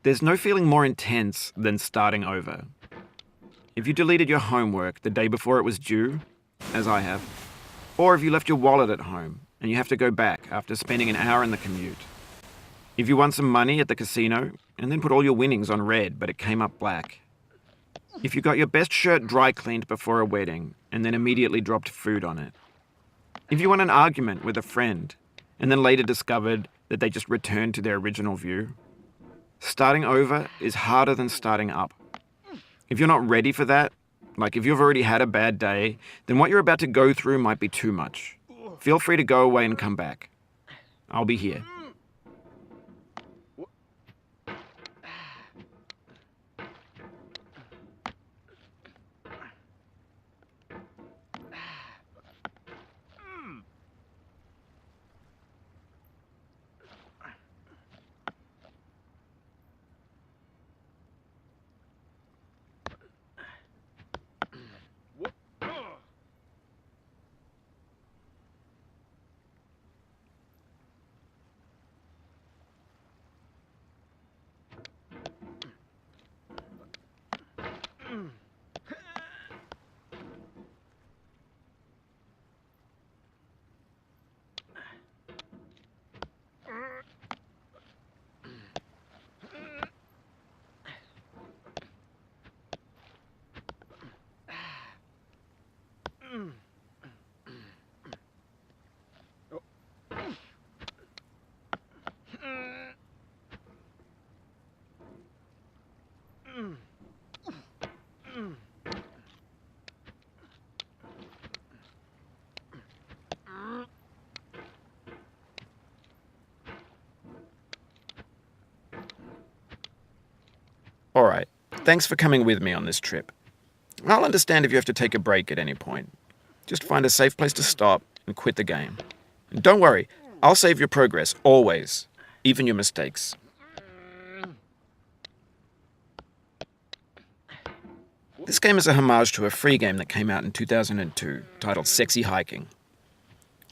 There's no feeling more intense than starting over. If you deleted your homework the day before it was due, as I have, or if you left your wallet at home and you have to go back after spending an hour in the commute. If you won some money at the casino and then put all your winnings on red but it came up black. If you got your best shirt dry cleaned before a wedding and then immediately dropped food on it. If you won an argument with a friend and then later discovered that they just returned to their original view. Starting over is harder than starting up. If you're not ready for that, like if you've already had a bad day, then what you're about to go through might be too much. Feel free to go away and come back. I'll be here. Alright, thanks for coming with me on this trip. I'll understand if you have to take a break at any point. Just find a safe place to stop and quit the game. And don't worry, I'll save your progress, always. Even your mistakes. This game is a homage to a free game that came out in 2002, titled Sexy Hiking.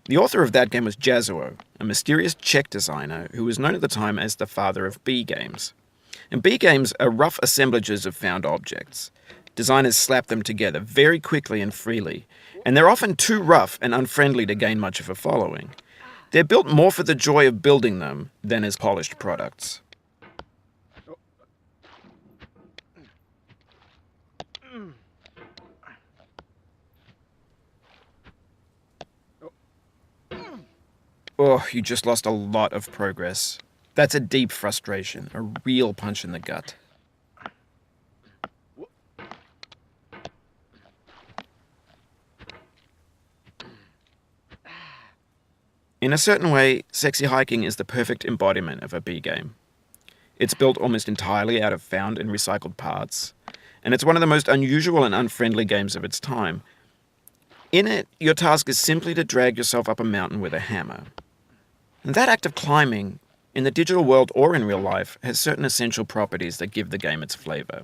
The author of that game was Jazuo, a mysterious Czech designer who was known at the time as the father of B games. And B games are rough assemblages of found objects. Designers slap them together very quickly and freely, and they're often too rough and unfriendly to gain much of a following. They're built more for the joy of building them than as polished products. Oh, you just lost a lot of progress. That's a deep frustration, a real punch in the gut. In a certain way, Sexy Hiking is the perfect embodiment of a B game. It's built almost entirely out of found and recycled parts, and it's one of the most unusual and unfriendly games of its time. In it, your task is simply to drag yourself up a mountain with a hammer. And that act of climbing, in the digital world or in real life, has certain essential properties that give the game its flavor.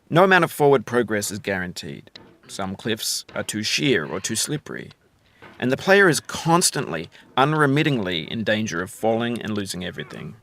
No amount of forward progress is guaranteed. Some cliffs are too sheer or too slippery. And the player is constantly, unremittingly in danger of falling and losing everything.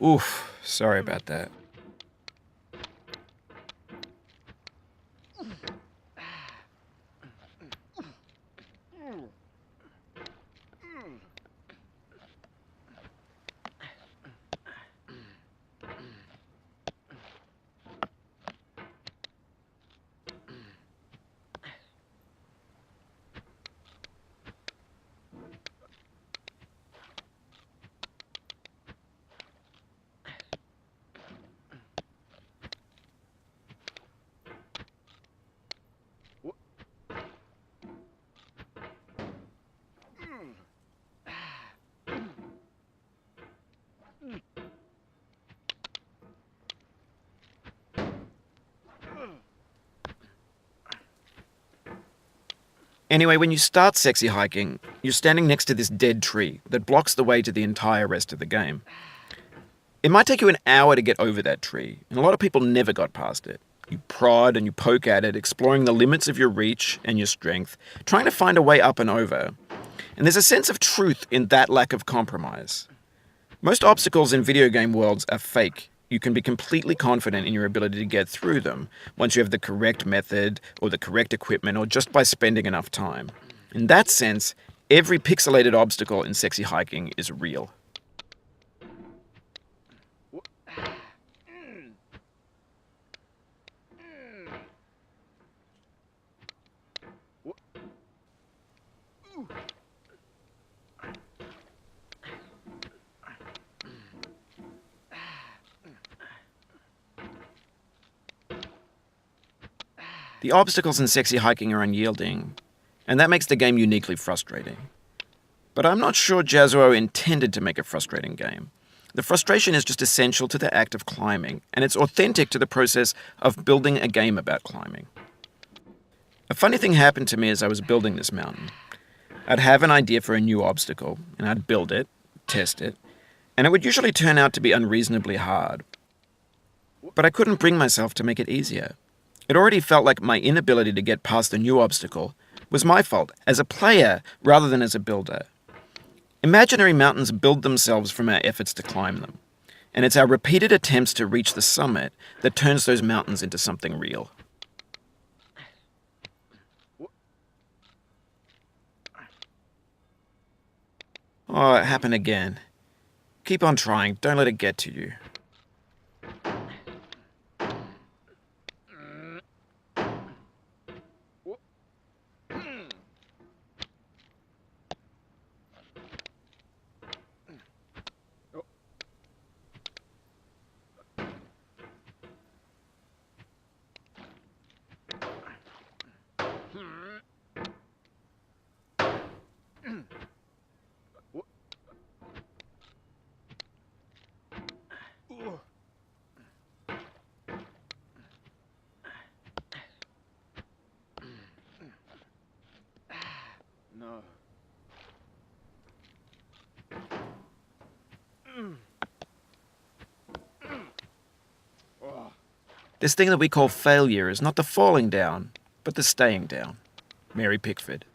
Oof, sorry about that. Anyway, when you start sexy hiking, you're standing next to this dead tree that blocks the way to the entire rest of the game. It might take you an hour to get over that tree, and a lot of people never got past it. You prod and you poke at it, exploring the limits of your reach and your strength, trying to find a way up and over. And there's a sense of truth in that lack of compromise. Most obstacles in video game worlds are fake. You can be completely confident in your ability to get through them once you have the correct method or the correct equipment or just by spending enough time. In that sense, every pixelated obstacle in sexy hiking is real. The obstacles in sexy hiking are unyielding, and that makes the game uniquely frustrating. But I'm not sure Jazuo intended to make a frustrating game. The frustration is just essential to the act of climbing, and it's authentic to the process of building a game about climbing. A funny thing happened to me as I was building this mountain. I'd have an idea for a new obstacle, and I'd build it, test it, and it would usually turn out to be unreasonably hard. But I couldn't bring myself to make it easier. It already felt like my inability to get past the new obstacle was my fault as a player rather than as a builder. Imaginary mountains build themselves from our efforts to climb them, and it's our repeated attempts to reach the summit that turns those mountains into something real. Oh, it happened again. Keep on trying, don't let it get to you. No. This thing that we call failure is not the falling down, but the staying down. Mary Pickford.